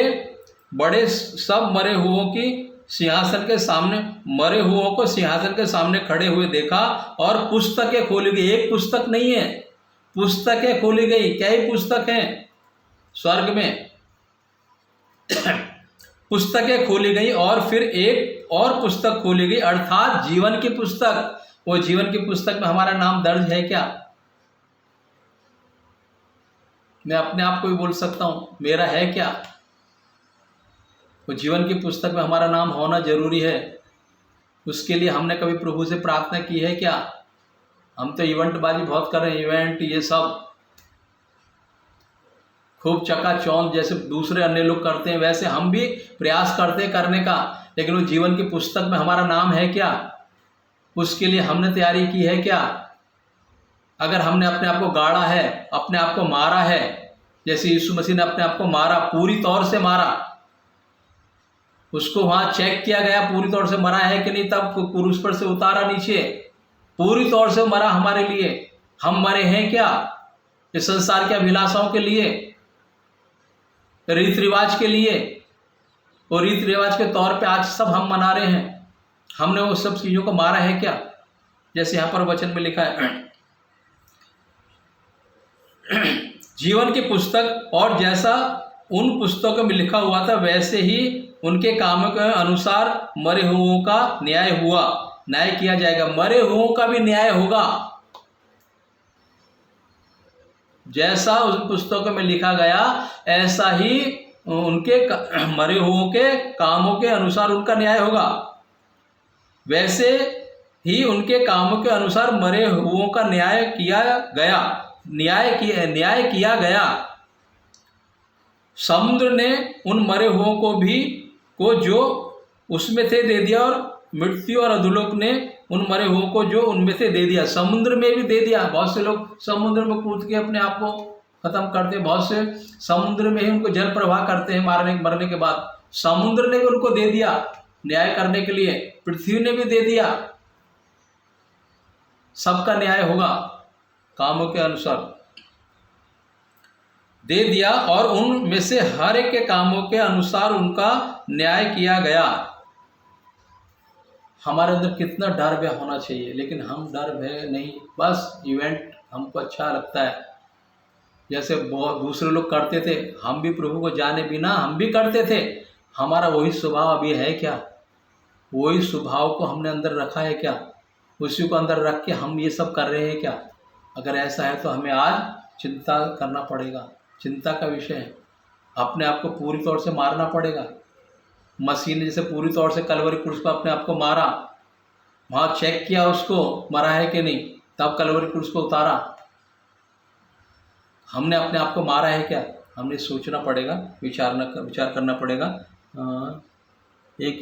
बड़े सब मरे हुओं की सिंहासन के सामने मरे हुओं को सिंहासन के सामने खड़े हुए देखा, और पुस्तकें खोली गई। एक पुस्तक नहीं है, पुस्तकें खोली गई। क्या ही पुस्तक हैं स्वर्ग में? पुस्तकें खोली गई, और फिर एक और पुस्तक खोली गई, अर्थात जीवन की पुस्तक। वो जीवन की पुस्तक में हमारा नाम दर्ज है क्या? मैं अपने आप को भी बोल सकता हूं, मेरा है क्या? वो जीवन की पुस्तक में हमारा नाम होना जरूरी है। उसके लिए हमने कभी प्रभु से प्रार्थना की है क्या? हम तो इवेंटबाजी बहुत कर रहे हैं, इवेंट ये सब खूब चकाचौंध जैसे दूसरे अन्य लोग करते हैं, वैसे हम भी प्रयास करते हैं करने का, लेकिन वो जीवन की पुस्तक में हमारा नाम है क्या? उसके लिए हमने तैयारी की है क्या? अगर हमने अपने आप को गाड़ा है, अपने आप को मारा है, जैसे यीशु मसीह ने अपने आप को मारा, पूरी तौर से मारा, उसको वहां चेक किया गया पूरी तौर से मरा है कि नहीं, तब क्रूस पर से उतारा नीचे, पूरी तौर से मरा हमारे लिए। हम मरे हैं क्या? इस संसार के अभिलाषाओं के लिए, रीति रिवाज के लिए, और रीति रिवाज के तौर पे आज सब हम मना रहे हैं। हमने वो सब चीजों को मारा है क्या? जैसे यहां पर वचन में लिखा है जीवन की पुस्तक, और जैसा उन पुस्तकों में लिखा हुआ था वैसे ही उनके कामों के अनुसार मरे हुओं का न्याय हुआ, न्याय किया जाएगा। मरे हुओं का भी न्याय होगा, जैसा उस पुस्तकों में लिखा गया ऐसा ही उनके मरे हुओं के कामों के अनुसार उनका न्याय होगा। वैसे ही उनके कामों के अनुसार मरे हुओं का न्याय किया गया, न्याय किया गया। समुद्र ने उन मरे हुओं को जो उसमें थे दे दिया, और मृत्यु और अधोलोक ने उन मरे हुओं को जो उनमें से दे दिया। समुद्र में भी दे दिया। बहुत से लोग समुद्र में कूद के अपने आप को खत्म करते हैं, बहुत से समुद्र में ही उनको जल प्रवाह करते हैं मरने के बाद। समुद्र ने भी उनको दे दिया न्याय करने के लिए, पृथ्वी ने भी दे दिया। सबका न्याय होगा कामों के अनुसार दे दिया, और उनमें से हर एक के कामों के अनुसार उनका न्याय किया गया। हमारे अंदर कितना डर भय होना चाहिए, लेकिन हम डर भय नहीं, बस इवेंट हमको अच्छा लगता है। जैसे बहुत दूसरे लोग करते थे, हम भी प्रभु को जाने बिना हम भी करते थे। हमारा वही स्वभाव अभी है क्या? वही स्वभाव को हमने अंदर रखा है क्या? उसी को अंदर रख के हम ये सब कर रहे हैं क्या? अगर ऐसा है तो हमें आज चिंता करना पड़ेगा, चिंता का विषय है। अपने आप को पूरी तौर से मारना पड़ेगा। मसीह ने जैसे पूरी तौर से कलवरी क्रूस पर अपने आप को मारा, वहाँ चेक किया उसको मरा है कि नहीं, तब कलवरी क्रूस को उतारा। हमने अपने आप को मारा है क्या? हमने सोचना पड़ेगा, विचार करना पड़ेगा। एक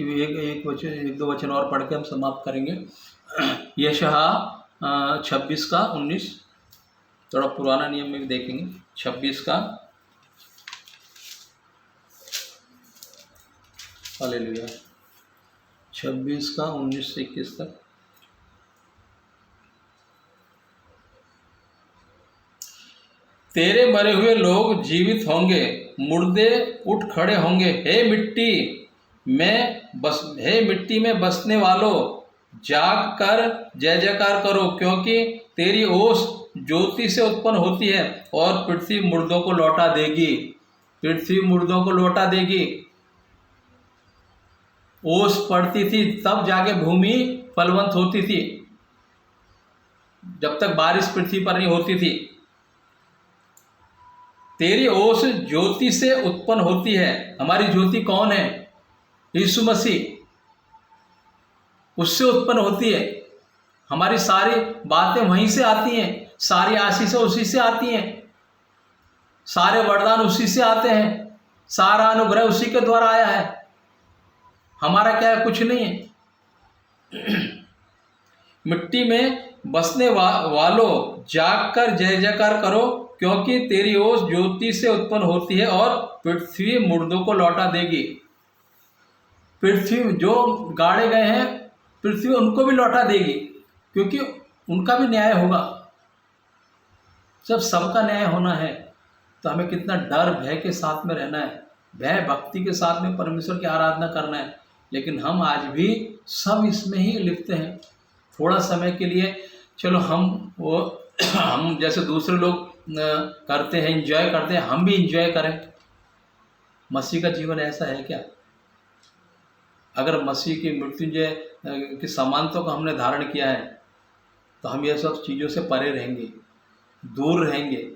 दो वचन और पढ़ के हम समाप्त करेंगे। यशायाह 26:19, थोड़ा पुराना नियम में भी देखेंगे। 26 का, हालेलुया, 26 का 19 से 21 तक। तेरे मरे हुए लोग जीवित होंगे, मुर्दे उठ खड़े होंगे। हे मिट्टी में बसने वालों, जाग कर जय जयकार करो, क्योंकि तेरी ओस ज्योति से उत्पन्न होती है, और पृथ्वी मुर्दों को लौटा देगी। पृथ्वी मुर्दों को लौटा देगी। ओस पड़ती थी तब जाके भूमि फलवंत होती थी, जब तक बारिश पृथ्वी पर नहीं होती थी। तेरी ओस ज्योति से उत्पन्न होती है। हमारी ज्योति कौन है? यीशु मसीह। उससे उत्पन्न होती है। हमारी सारी बातें वहीं से आती हैं, सारी आशीषें उसी से आती हैं, सारे वरदान उसी से आते हैं, सारा अनुग्रह उसी के द्वारा आया है। हमारा क्या है? कुछ नहीं है। मिट्टी में बसने वालों, जाग कर जय जयकार करो, क्योंकि तेरी ओस ज्योति से उत्पन्न होती है, और पृथ्वी मुर्दों को लौटा देगी। पृथ्वी जो गाड़े गए हैं, पृथ्वी उनको भी लौटा देगी, क्योंकि उनका भी न्याय होगा। जब सबका न्याय होना है तो हमें कितना डर भय के साथ में रहना है, भय भक्ति के साथ में परमेश्वर की आराधना करना है। लेकिन हम आज भी सब इसमें ही लिप्त हैं। थोड़ा समय के लिए चलो हम जैसे दूसरे लोग करते हैं, एंजॉय करते हैं, हम भी एंजॉय करें। मसीह का जीवन ऐसा है क्या? अगर मसीह की मृत्युंजय की समानता को हमने धारण किया है तो हम ये सब चीज़ों से परे रहेंगे, दूर रहेंगे।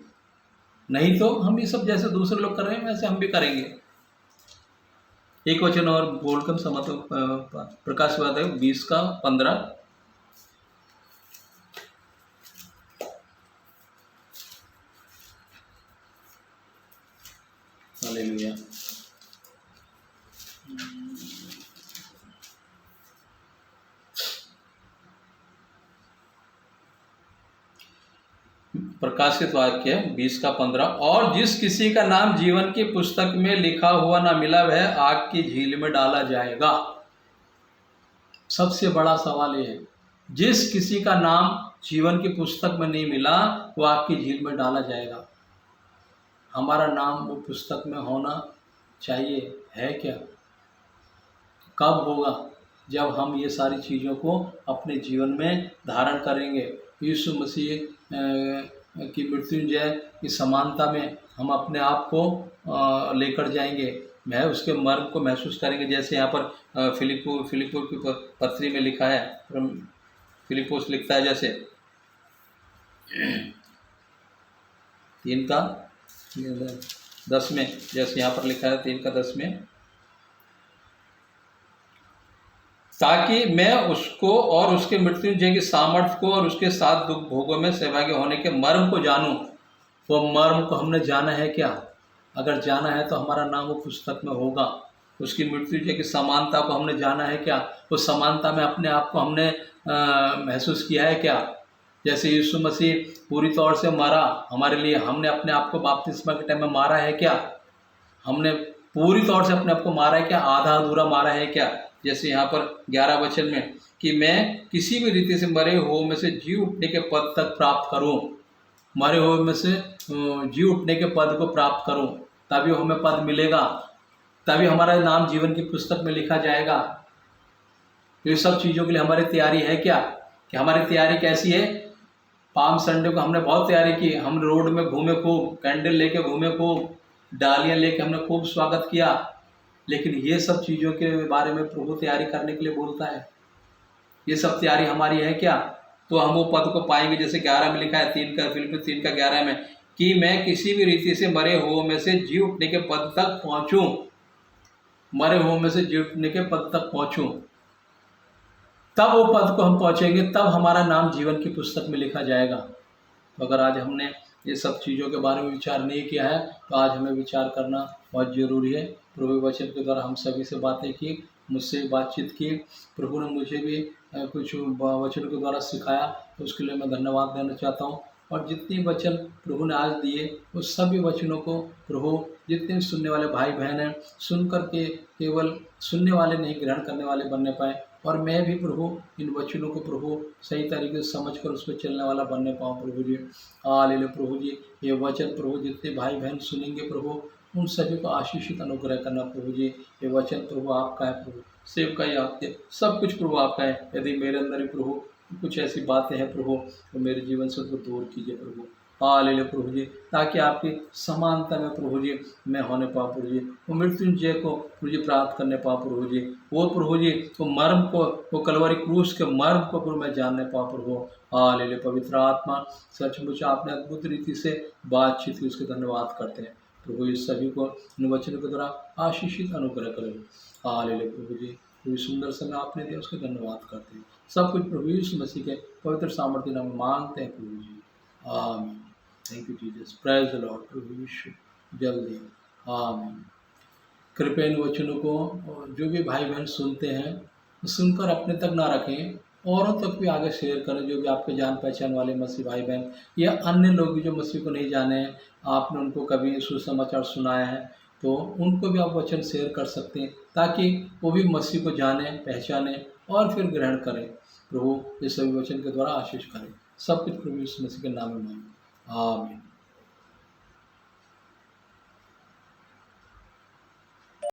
नहीं तो हम ये सब जैसे दूसरे लोग कर रहे हैं वैसे हम भी करेंगे। एक वचन और बोलकर समाप्त। प्रकाश वाद 20:15। हालेलुया। प्रकाशित वाक्य 20:15। और जिस किसी का नाम जीवन की पुस्तक में लिखा हुआ ना मिला वह आग की झील में डाला जाएगा। सबसे बड़ा सवाल ये है, जिस किसी का नाम जीवन की पुस्तक में नहीं मिला वो आग की झील में डाला जाएगा। हमारा नाम वो पुस्तक में होना चाहिए, है क्या? कब होगा? जब हम ये सारी चीज़ों को अपने जीवन में धारण करेंगे। यीशु मसीह की मृत्युंजय की समानता में हम अपने आप को लेकर जाएंगे, मैं उसके मर्म को महसूस करेंगे। जैसे यहाँ पर फिलिप्पो की पत्री में लिखा है, फिलिप्पोस लिखता है जैसे 3:10 में, जैसे यहाँ पर लिखा है 3:10 में, ताकि मैं उसको और उसके मृत्युंजय की सामर्थ्य को और उसके साथ दुख भोगों में सहभागी होने के मर्म को जानूं। वो मर्म को हमने जाना है क्या? अगर जाना है तो हमारा नाम वो पुस्तक में होगा। उसकी मृत्युंजय की समानता को हमने जाना है क्या? उस समानता में अपने आप को हमने महसूस किया है क्या? जैसे यीशु मसीह पूरी तौर से मरा हमारे लिए, हमने अपने आप को बपतिस्मा के टाइम में मारा है क्या? हमने पूरी तौर से अपने आप को मारा है क्या? आधा अधूरा मारा है क्या? जैसे यहाँ पर 11 वचन में कि मैं किसी भी रीति से मरे हुए में से जी उठने के पद तक प्राप्त करूँ, मरे हुए में से जी उठने के पद को प्राप्त करूँ, तभी हमें पद मिलेगा, तभी हमारा नाम जीवन की पुस्तक में लिखा जाएगा। ये सब चीज़ों के लिए हमारी तैयारी है क्या? कि हमारी तैयारी कैसी है? पाम संडे को हमने बहुत तैयारी की, हम रोड में घूमे खूब, कैंडल लेके घूमे खूब, डालियाँ लेके हमने खूब स्वागत किया। लेकिन ये सब चीज़ों के बारे में प्रभु तैयारी करने के लिए बोलता है। ये सब तैयारी हमारी है क्या? तो हम वो पद को पाएंगे जैसे 11 में लिखा है, फिलिप्पी 3:11 में, कि मैं किसी भी रीति से मरे हुओं में से जी उठने के पद तक पहुँचूँ, मरे हुओं में से जी उठने के पद तक पहुँचूँ। तब वो पद को हम पहुँचेंगे, तब हमारा नाम जीवन की पुस्तक में लिखा जाएगा। तो अगर आज हमने ये सब चीज़ों के बारे में विचार नहीं किया है तो आज हमें विचार करना बहुत ज़रूरी है। प्रभु वचन के द्वारा हम सभी से बातें की, मुझसे बातचीत की, प्रभु ने मुझे भी कुछ वचन के द्वारा सिखाया, तो उसके लिए मैं धन्यवाद देना चाहता हूँ। और जितने वचन प्रभु ने आज दिए उस सभी वचनों को प्रभु, जितने भी सुनने वाले भाई बहन हैं, सुन कर के केवल सुनने वाले नहीं ग्रहण करने वाले बनने पाए, और मैं भी प्रभु इन वचनों को प्रभु सही तरीके से समझ कर उस पर चलने वाला बनने पाऊँ प्रभु जी। हालेलुया प्रभु जी। ये वचन प्रभु जितने भाई बहन सुनेंगे प्रभु उन सभी को आशीषित अनुग्रह करना प्रभु जी। ये वचन प्रभु आपका है प्रभु, सेव का ही आपके, सब कुछ प्रभु आपका है। यदि मेरे अंदर ही प्रभु कुछ ऐसी बातें हैं प्रभु तो मेरे जीवन से उनको दूर कीजिए प्रभु। हालेलुया प्रभु जी, ताकि आपकी समानता में प्रभु जी मैं होने पाऊँ प्रभु जी, वो मृत्युंजय को प्रभु जी प्राप्त करने पाऊँ प्रभु जी, वो प्रभु जी वो मर्म को, वो कलवरी क्रूस के मर्म को प्रभु मैं जानने पाऊँ प्रभु। हालेलुया पवित्र आत्मा, सचमुच आपने अद्भुत रीति से बातचीत की, उसके धन्यवाद करते हैं प्रभु। इस सभी को इन वचनों के द्वारा आशीषित अनुग्रह करें। हालेलुया प्रभु जी, कोई सुंदर समय आपने दिया उसके धन्यवाद करते हैं। सब कुछ प्रभु यीशु मसीह के पवित्र सामर्थ्य नाम में मांगते हैं प्रभु जी, आमीन। Thank you Jesus, praise the Lord. प्रभु यीशु जल्दी, आमीन। कृपया इन वचनों को जो भी भाई बहन सुनते हैं सुनकर अपने तक ना रखें, औरों तक भी आगे शेयर करें, जो भी आपके जान पहचान वाले मसीह भाई बहन या अन्य लोग भी जो मसीह को नहीं जाने हैं, आपने उनको कभी सुसमाचार सुनाया है तो उनको भी आप वचन शेयर कर सकते हैं, ताकि वो भी मसीह को जाने, पहचाने और फिर ग्रहण करें। प्रभु ये सभी वचन के द्वारा आशीष करें। सब कुछ प्रभु यीशु मसीह के नाम में, आमीन।